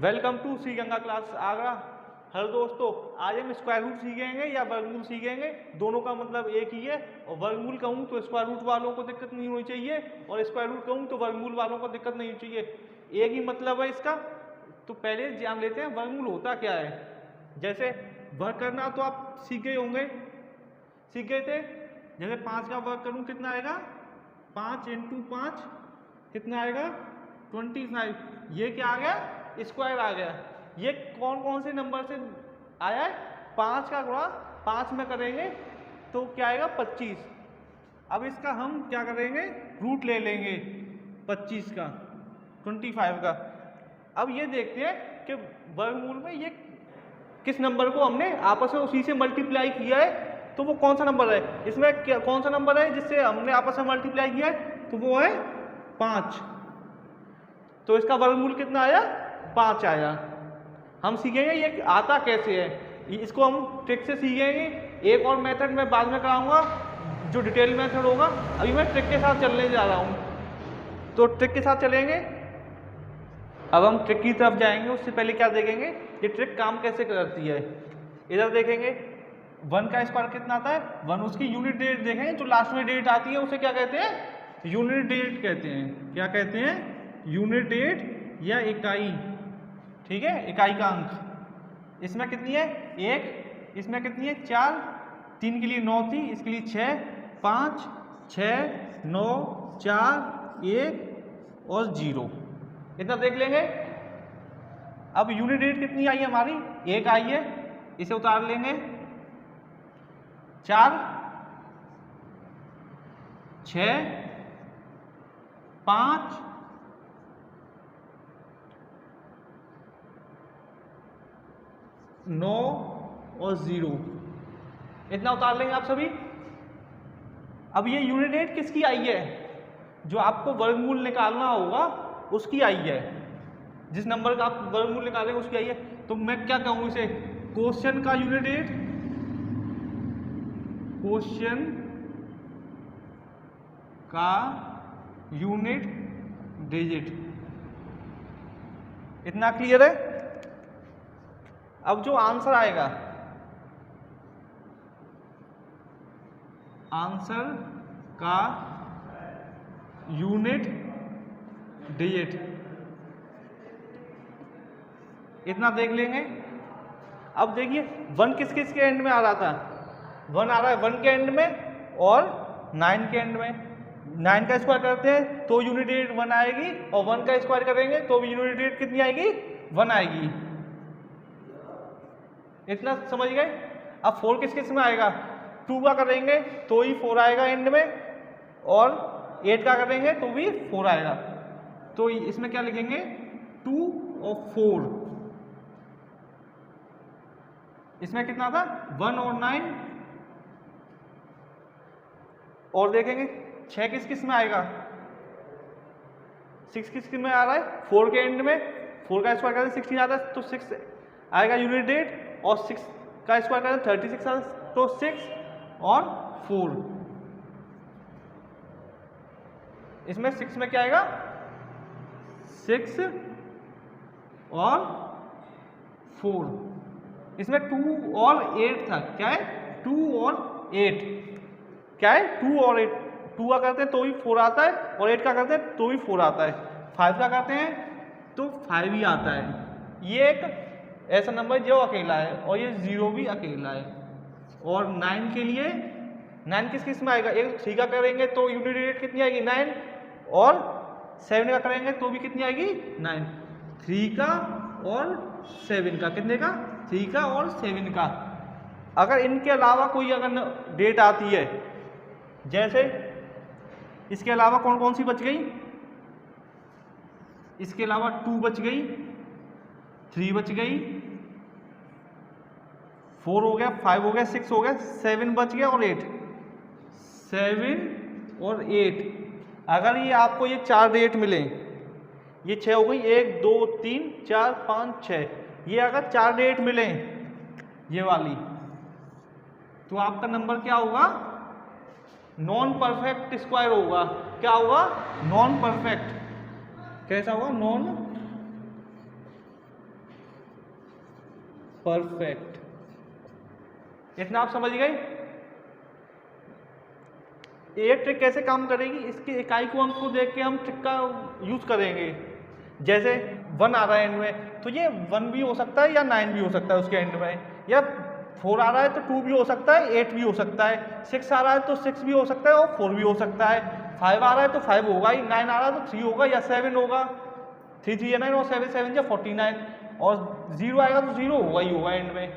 Welcome to Shri Ganga class Agra. Hello दोस्तों, आज हम स्क्वायर रूट सीखेंगे या वर्गमूल सीखेंगे। दोनों का मतलब एक ही है। और वर्गमूल कहूँ तो स्क्वायर रूट वालों को दिक्कत नहीं होनी चाहिए, और स्क्वायर रूट कहूँ तो वर्गमूल वालों को दिक्कत नहीं होनी चाहिए। एक ही मतलब है इसका। तो पहले जान लेते हैं वर्गमूल होता क्या है। जैसे वर्ग करना तो आप सीख गए होंगे, सीख गए थे। जैसे 5 का वर्ग करूँ कितना आएगा, 5 × 5 कितना आएगा 25। ये क्या आ गया, स्क्वायर आ गया। ये कौन कौन से नंबर से आया है, 5 का गुणा 5 में करेंगे तो क्या आएगा 25। अब इसका हम क्या करेंगे, रूट ले लेंगे 25 का, 25 का। अब ये देखते हैं कि वर्गमूल में ये किस नंबर को हमने आपस में उसी से मल्टीप्लाई किया है, तो वो कौन सा नंबर है। इसमें क्या कौन सा नंबर है जिससे हमने आपस में मल्टीप्लाई किया है, तो वो है 5। तो इसका वर्गमूल कितना आया, 5 आया। हम सीखेंगे ये आता कैसे है, इसको हम ट्रिक से सीखेंगे। एक और मेथड मैं बाद में कराऊंगा जो डिटेल मेथड होगा। अभी मैं ट्रिक के साथ चलने जा रहा हूँ, तो ट्रिक के साथ चलेंगे। अब हम ट्रिक की तरफ जाएंगे, उससे पहले क्या देखेंगे, ये ट्रिक काम कैसे करती है। इधर देखेंगे 1 का स्क्वायर कितना आता है, 1। उसकी यूनिट डेट देखेंगे, जो लास्ट में डेट आती है उसे क्या कहते हैं, यूनिट डेट कहते हैं। क्या कहते हैं, यूनिट डेट या इकाई। ठीक है, इकाई का अंक। इसमें कितनी है 1, इसमें कितनी है 4, 3 के लिए 9 थी, इसके लिए 6, 5, 6, 9, 4, 1 और 0। इतना देख लेंगे। अब यूनिट डेट कितनी आई है हमारी, 1 आई है, इसे उतार लेंगे। 4, 6, 5, 9 और 0, इतना उतार लेंगे आप सभी। अब ये यूनिट डेट किसकी आई है, जो आपको वर्गमूल निकालना होगा उसकी आई है। जिस नंबर का आप वर्गमूल निकालेंगे उसकी आई है। तो मैं क्या कहूँ इसे, क्वेश्चन का यूनिट डेट, क्वेश्चन का यूनिट डिजिट। इतना क्लियर है। अब जो आंसर आएगा, आंसर का यूनिट डिजिट, इतना देख लेंगे। अब देखिए 1 किस किस के एंड में आ रहा था, 1 आ रहा है 1 के एंड में और 9 के एंड में। 9 का स्क्वायर करते हैं तो यूनिट डेट 1 आएगी, और 1 का स्क्वायर करेंगे तो भी यूनिट डेट कितनी आएगी, 1 आएगी। इतना समझ गए। अब 4 किस किस में आएगा, 2 का करेंगे तो ही 4 आएगा एंड में, और 8 का करेंगे तो भी 4 आएगा। तो इसमें क्या लिखेंगे, 2 और 4। इसमें कितना था 1 और 9। और देखेंगे 6 किस किस में आएगा, 6 किस किस में आ रहा है, 4 के एंड में। 4 का स्क्वायर करते 16 आता है तो 6 आएगा यूनिट डेट, और 6 का स्क्वायर करते 36 आता है तो 6 और 4। इसमें 6 में क्या आएगा, 6 और 4। इसमें 2 और 8 था, क्या है 2 और 8, क्या है 2 और 8। 2 का करते हैं तो भी 4 आता है, और 8 का करते हैं तो भी 4 आता है। 5 का करते हैं तो 5 ही आता है। ये एक ऐसा नंबर जो अकेला है, और ये 0 भी अकेला है। और 9 के लिए 9 किस किस में आएगा, एक 3 का करेंगे तो यूनिट डेट कितनी आएगी 9, और 7 का करेंगे तो भी कितनी आएगी 9। 3 का और 7 का, कितने का 3 का और 7 का। अगर इनके अलावा कोई अगर डेट आती है, जैसे इसके अलावा कौन कौन सी बच गई, इसके अलावा 2 बच गई, 3 बच गई, 4 हो गया, 5 हो गया, 6 हो गया, 7 बच गया और 8। 7 और 8, अगर ये आपको ये 4 डेट मिले, ये 6 हो गई, 1 2 3 4 5 6, ये अगर 4 डेट मिले ये वाली, तो आपका नंबर क्या होगा, नॉन परफेक्ट स्क्वायर होगा। क्या होगा, नॉन परफेक्ट। कैसा होगा, नॉन परफेक्ट। इतना आप समझ गए। ये ट्रिक कैसे काम करेगी, इसके इकाई को अंक को देख के हम ट्रिक का यूज करेंगे। जैसे 1 आ रहा है एंड में, तो ये 1 भी हो सकता है या 9 भी हो सकता है उसके एंड में, या 4 आ रहा है तो 2 भी हो सकता है, 8 भी हो सकता है, 6 आ रहा है तो 6 भी हो सकता है और 4 भी हो सकता है, 5 आ रहा है तो 5 होगा ही, 9 आ रहा है तो 3 होगा या 7 होगा, 3 3 9 और 7 7 या 49, और 0 आएगा तो 0 होगा ही होगा एंड में।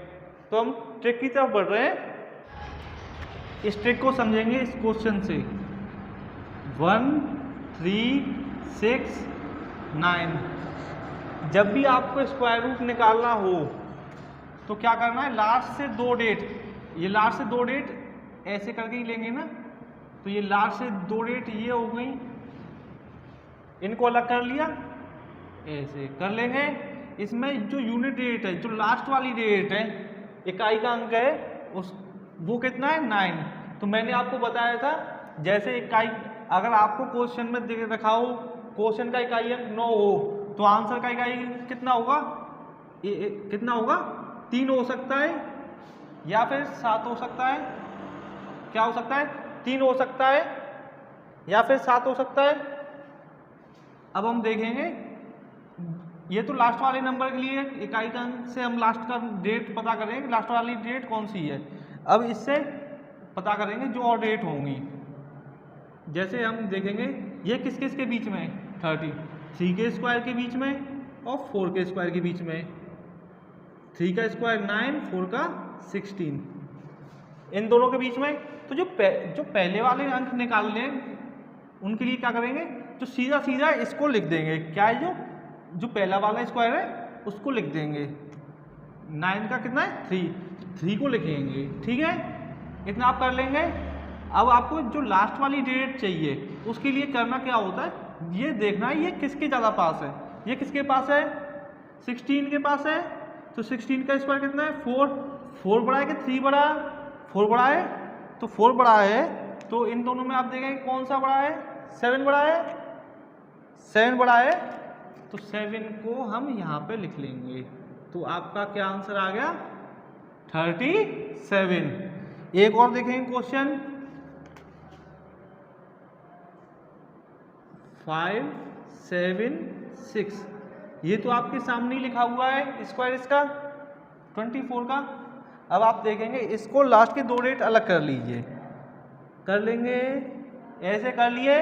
तो हम ट्रिक की तरफ बढ़ रहे हैं। इस ट्रिक को समझेंगे इस क्वेश्चन से। 1 3 6 9, जब भी आपको स्क्वायर रूट निकालना हो तो क्या करना है, लास्ट से 2 डेट, ये लास्ट से 2 डेट ऐसे करके ही लेंगे ना, तो ये लास्ट से 2 डेट ये हो गई, इनको अलग कर लिया, ऐसे कर लेंगे। इसमें जो यूनिट डेट है, जो लास्ट वाली डेट है, इकाई का अंक है, उस वो कितना है 9। तो मैंने आपको बताया था, जैसे इकाई अगर आपको क्वेश्चन में दे रखा हो, क्वेश्चन का इकाई अंक 9 हो तो आंसर का इकाई कितना होगा, कितना होगा, 3 हो सकता है या फिर 7 हो सकता है, क्या हो सकता है, 3 हो सकता है या फिर 7 हो सकता है। अब हम देखेंगे, ये तो लास्ट वाले नंबर के लिए इकाई का अंक से हम लास्ट का डेट पता करेंगे, लास्ट वाली डेट कौन सी है। अब इससे पता करेंगे जो और डेट होंगी। जैसे हम देखेंगे ये किस किस के बीच में है, 3 के स्क्वायर के बीच में और 4 के स्क्वायर के बीच में। 3 का स्क्वायर 9, 4 का 16, इन दोनों के बीच में। तो जो पहले वाले अंक निकालने हैं उनके लिए क्या करेंगे, जो सीधा सीधा इसको लिख देंगे, क्या है, जो पहला वाला स्क्वायर है उसको लिख देंगे। 9 का कितना है 3 को लिखेंगे, ठीक है, इतना आप कर लेंगे। अब आपको जो लास्ट वाली डेट चाहिए उसके लिए करना क्या होता है, ये देखना है ये किसके ज़्यादा पास है, ये किसके पास है, 16 के पास है। तो 16 का स्क्वायर कितना है 4 बड़ा है कि 3 बड़ा, 4 बड़ा है, तो 4 बड़ा है, तो इन दोनों में आप देखेंगे कौन सा बड़ा है, 7 बड़ा है, 7 बड़ा है, तो 7 को हम यहाँ पे लिख लेंगे। तो आपका क्या आंसर आ गया, 37। एक और देखेंगे क्वेश्चन, 5 7 6, ये तो आपके सामने ही लिखा हुआ है स्क्वायर इसका 24 का। अब आप देखेंगे इसको लास्ट के 2 डेट अलग कर लीजिए, कर लेंगे, ऐसे कर लिए।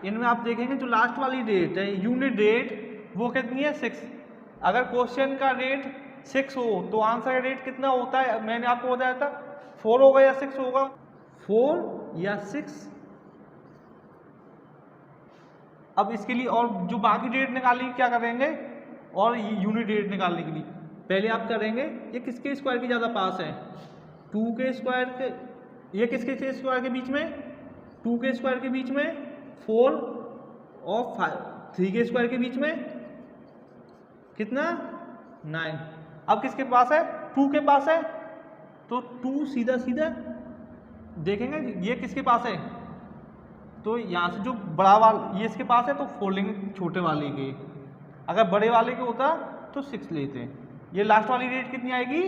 इनमें आप देखेंगे जो लास्ट वाली डेट है यूनिट डेट, वो कितनी है 6। अगर क्वेश्चन का डेट 6 हो तो आंसर का डेट कितना होता है, मैंने आपको बताया था 4 होगा या 6 होगा, 4 या 6। अब इसके लिए और जो बाकी डेट निकालने की क्या करेंगे, और यूनिट डेट निकालने के लिए पहले आप करेंगे ये किसके स्क्वायर के ज़्यादा पास है, 2 के स्क्वायर के, ये किसके स्क्वायर के बीच में, 2 के स्क्वायर के बीच में, 4 और 3 के स्क्वायर के बीच में कितना 9। अब किसके पास है, 2 के पास है, तो 2 सीधा सीधा देखेंगे ये किसके पास है, तो यहाँ से जो बड़ा वाला ये इसके पास है तो 4 लेंगे छोटे वाले के, अगर बड़े वाले के होता तो 6 लेते हैं। ये लास्ट वाली डेट कितनी आएगी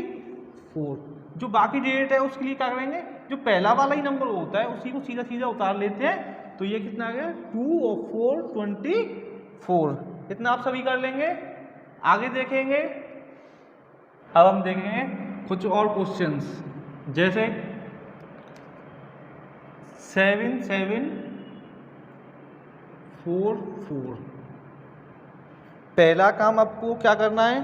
4। जो बाकी डेट है उसके लिए क्या करेंगे, जो पहला वाला ही नंबर होता है उसी को सीधा सीधा उतार लेते हैं, तो ये कितना आ गया 2 और 4 24। इतना आप सभी कर लेंगे। आगे देखेंगे, अब हम देखेंगे कुछ और क्वेश्चंस, जैसे 7 7 4 4। पहला काम आपको क्या करना है,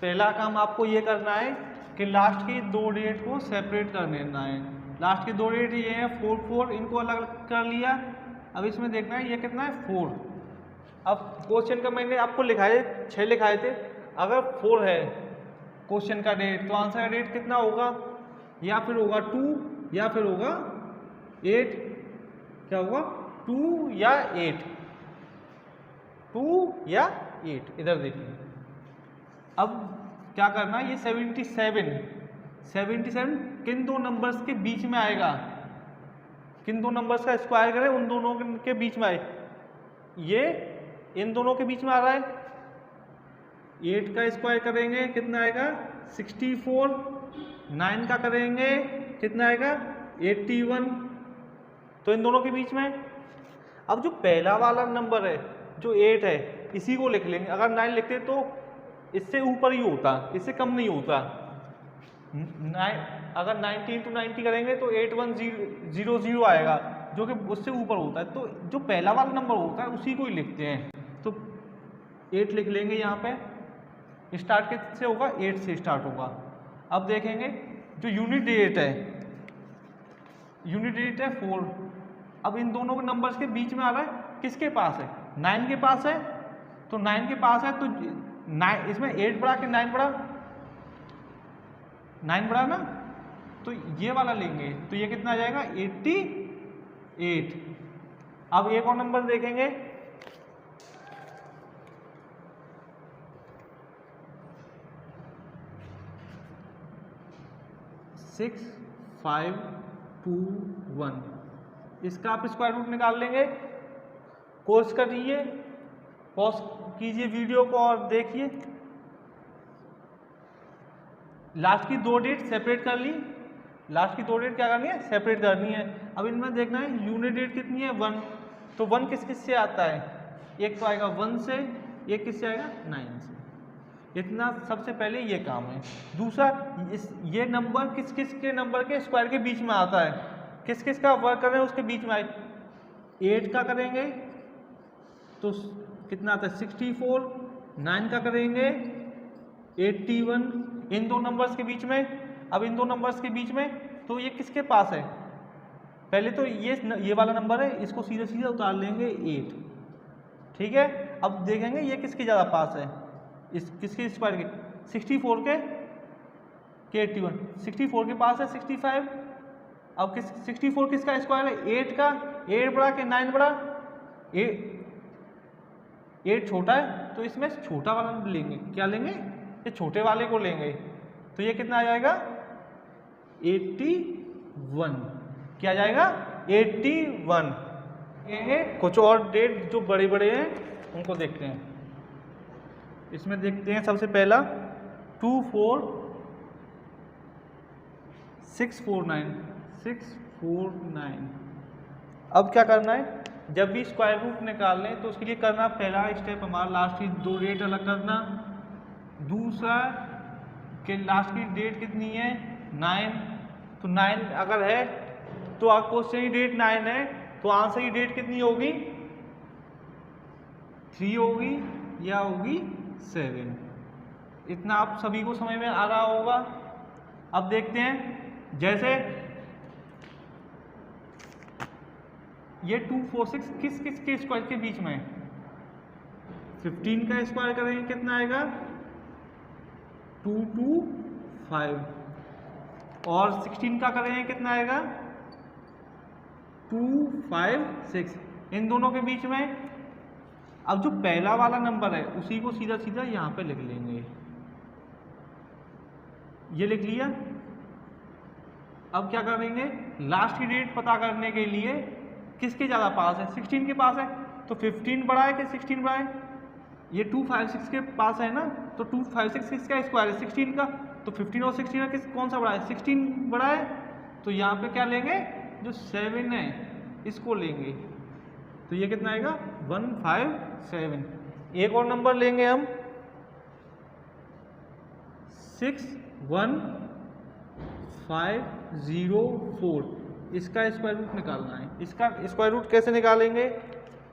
पहला काम आपको ये करना है कि लास्ट की 2 डेट को सेपरेट कर देना है। लास्ट की 2 डेट ये है 4 4, इनको अलग कर लिया। अब इसमें देखना है ये कितना है 4। अब क्वेश्चन का मैंने आपको लिखाए 6 लिखाए थे, अगर 4 है क्वेश्चन का डेट तो आंसर का डेट कितना होगा, या फिर होगा 2 या फिर होगा 8, क्या होगा 2 या 8, 2 या 8। इधर देखिए, अब क्या करना है, ये 77 किन 2 नंबर्स के बीच में आएगा, किन 2 नंबर्स का स्क्वायर करें उन दोनों के बीच में आए, ये इन दोनों के बीच में आ रहा है, 8 का स्क्वायर करेंगे कितना आएगा 64, 9 का करेंगे कितना आएगा 81। तो इन दोनों के बीच में अब जो पहला वाला नंबर है जो 8 है इसी को लिख लेंगे। अगर 9 लिखते तो इससे ऊपर ही होता, इससे कम नहीं होता। 9 अगर 90 × 90 करेंगे तो 8100 आएगा जो कि उससे ऊपर होता है। तो जो पहला वाला नंबर होता है उसी को ही लिखते हैं। तो 8 लिख लेंगे यहाँ पे। स्टार्ट किससे होगा 8 से स्टार्ट होगा। अब देखेंगे जो यूनिट डेट है 4। अब इन दोनों के नंबर्स के बीच में आ रहा है किसके पास है 9 के पास है। तो 9 के पास है तो 9 इसमें 8 बड़ा कि 9 बड़ा, 9 बड़ा ना, तो ये वाला लेंगे तो ये कितना आ जाएगा 88। अब एक और नंबर देखेंगे 6521। इसका आप स्क्वायर रूट निकाल लेंगे। कोर्स करिए, पॉज कीजिए वीडियो को और देखिए। लास्ट की 2 डेट सेपरेट कर ली। लास्ट की 2 डेट क्या करनी है सेपरेट करनी है। अब इनमें देखना है यूनिट डेट कितनी है 1। तो 1 किस किस से आता है, एक तो आएगा 1 से, एक किससे आएगा 9 से। इतना सबसे पहले ये काम है। दूसरा ये नंबर किस किस के नंबर के स्क्वायर के बीच में आता है, किस किस का वर्क कर रहे हैं उसके बीच में आए। 8 का करेंगे तो कितना आता है 64, 9 का करेंगे 81। इन दो नंबर्स के बीच में, अब इन दो नंबर्स के बीच में तो ये किसके पास है, पहले तो ये वाला नंबर है, इसको सीधे सीधे उतार लेंगे 8, ठीक है। अब देखेंगे ये किसके ज़्यादा पास है, इस किसके स्क्वायर के 64 के 81। 64 के पास है 65। अब किस 64 किसका स्क्वायर है 8 का, 8 बड़ा के 9 बड़ा, 8 छोटा है तो इसमें छोटा वाला लेंगे। क्या लेंगे, ये छोटे वाले को लेंगे। तो ये कितना आ जाएगा 81। क्या जाएगा 81। ये कुछ और डेट जो बड़े बड़े हैं उनको देखते हैं। इसमें देखते हैं सबसे पहला 24649। अब क्या करना है, जब भी स्क्वायर रूट निकालने तो उसके लिए करना पहला स्टेप हमारा लास्ट की 2 डेट अलग करना। दूसरा कि लास्ट की डेट कितनी है 9, तो 9 अगर है तो क्वेश्चन की डेट 9 है तो आंसर की डेट कितनी होगी 3 होगी या होगी 7। इतना आप सभी को समझ में आ रहा होगा। अब देखते हैं जैसे ये 246 किस किस के स्क्वायर के बीच में, 15 का स्क्वायर करेंगे कितना आएगा 225 और 16 का करेंगे कितना आएगा 256। इन दोनों के बीच में अब जो पहला वाला नंबर है उसी को सीधा सीधा यहाँ पे लिख लेंगे। ये लिख लिया। अब क्या करेंगे, लास्ट की डेट पता करने के लिए किसके ज़्यादा पास है, 16 के पास है तो 15 बड़ा है कि 16 बड़ा है। ये 256 के पास है ना, तो 256 किसका स्क्वायर है 16 का, तो 15 और 16 का कौन सा बड़ा है 16 बड़ा है। तो यहाँ पे क्या लेंगे, जो 7 है इसको लेंगे। तो ये कितना आएगा 157। एक और नंबर लेंगे हम 61504। इसका स्क्वायर रूट निकालना है। इसका स्क्वायर रूट कैसे निकालेंगे,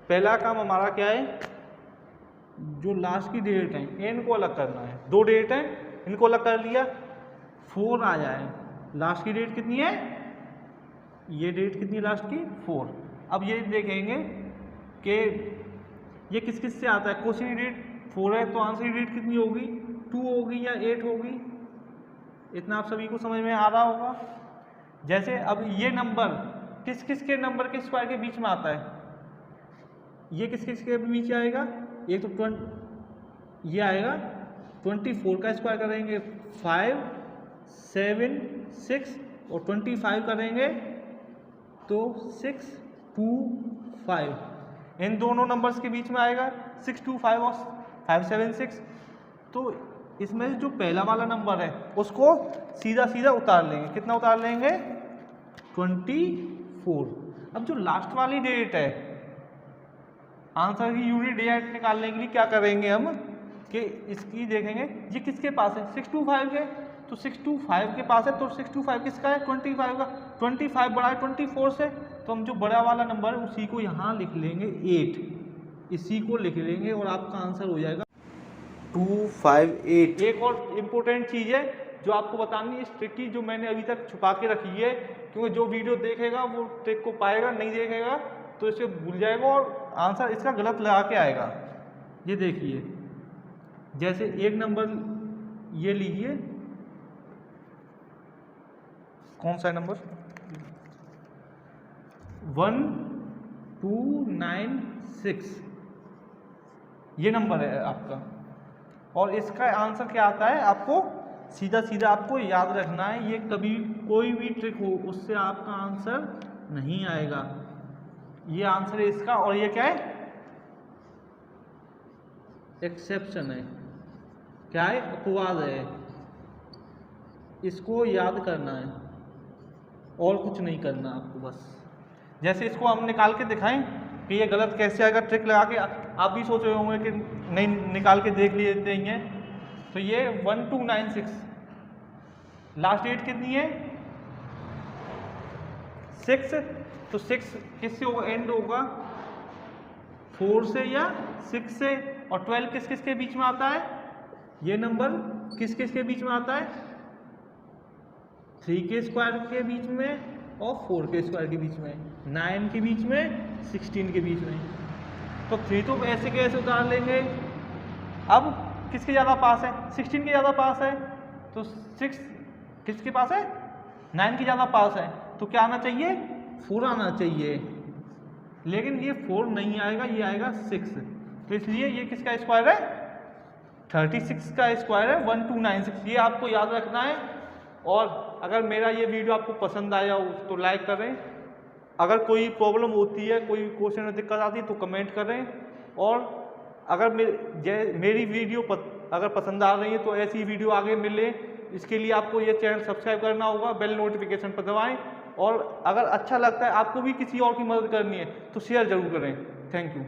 पहला काम हमारा क्या है, जो लास्ट की डेट है इनको अलग करना है। 2 डेट है इनको अलग कर लिया, 4 आ जाए। लास्ट की डेट कितनी है, ये डेट कितनी है लास्ट की 4। अब ये देखेंगे कि ये किस किस से आता है, क्वेश्चन की डेट 4 है तो आंसर की डेट कितनी होगी 2 होगी या 8 होगी। इतना आप सभी को समझ में आ रहा होगा। जैसे अब ये नंबर किस किस के नंबर के स्क्वायर के बीच में आता है, ये किस किस के बीच आएगा, एक तो ये आएगा 24 का स्क्वायर करेंगे 5 7 6 और 25 करेंगे तो 6 2 5। इन दोनों नंबर्स के बीच में आएगा 6 2 5 और 5 7 6। तो इसमें से जो पहला वाला नंबर है उसको सीधा सीधा उतार लेंगे। कितना उतार लेंगे? 24। अब जो लास्ट वाली डेट है, आंसर की यूनिट डेट निकालने के लिए क्या करेंगे हम कि इसकी देखेंगे ये किसके पास है, 625 के, तो 625 के पास है, तो 625 किसका है? 25 का। 25 बड़ा है 24 से, तो हम जो बड़ा वाला नंबर है उसी को यहाँ लिख लेंगे 8, इसी को लिख लेंगे और आपका आंसर हो जाएगा 258। एक और इम्पोर्टेंट चीज़ है जो आपको बतानी है, इस ट्रिक की जो मैंने अभी तक छुपा के रखी है, क्योंकि जो वीडियो देखेगा वो ट्रिक को पाएगा, नहीं देखेगा तो इसे भूल जाएगा और आंसर इसका गलत लगा के आएगा। ये देखिए, जैसे एक नंबर ये लीजिए, कौन सा नंबर? 1296 ये नंबर है आपका, और इसका आंसर क्या आता है आपको सीधा सीधा आपको याद रखना है। ये कभी कोई भी ट्रिक हो उससे आपका आंसर नहीं आएगा। ये आंसर है इसका, और ये क्या है? एक्सेप्शन है। क्या है? अपवाद है। इसको याद करना है और कुछ नहीं करना आपको। बस जैसे इसको हम निकाल के दिखाएं कि ये गलत कैसे आएगा, ट्रिक लगा के। आप भी सोच रहे होंगे कि नहीं, निकाल के देख लेते हैं। तो ये 1296, लास्ट डेट कितनी है? 6, तो 6 किससे होगा? एंड होगा 4 से या 6 से, और 12 किस किस के बीच में आता है? ये नंबर किस किस के बीच में आता है? 3 के स्क्वायर के बीच में और 4 के स्क्वायर के बीच में, 9 के बीच में, 16 के बीच में। तो 3 तो ऐसे कैसे उतार लेंगे? अब किसके ज़्यादा पास है? 16 के ज़्यादा पास है, तो 6 किसके पास है? 9 के ज़्यादा पास है, तो क्या आना चाहिए? 4 आना चाहिए। लेकिन ये 4 नहीं आएगा, ये आएगा 6। तो इसलिए ये किसका स्क्वायर है? 36 का स्क्वायर है 1296। ये आपको याद रखना है। और अगर मेरा ये वीडियो आपको पसंद आया हो तो लाइक करें। अगर कोई प्रॉब्लम होती है, कोई क्वेश्चन में दिक्कत आती है तो कमेंट करें। और अगर मेरी वीडियो अगर पसंद आ रही है तो ऐसी वीडियो आगे मिले, इसके लिए आपको ये चैनल सब्सक्राइब करना होगा, बेल नोटिफिकेशन पर दबाएं। और अगर अच्छा लगता है, आपको भी किसी और की मदद करनी है तो शेयर जरूर करें। Thank you.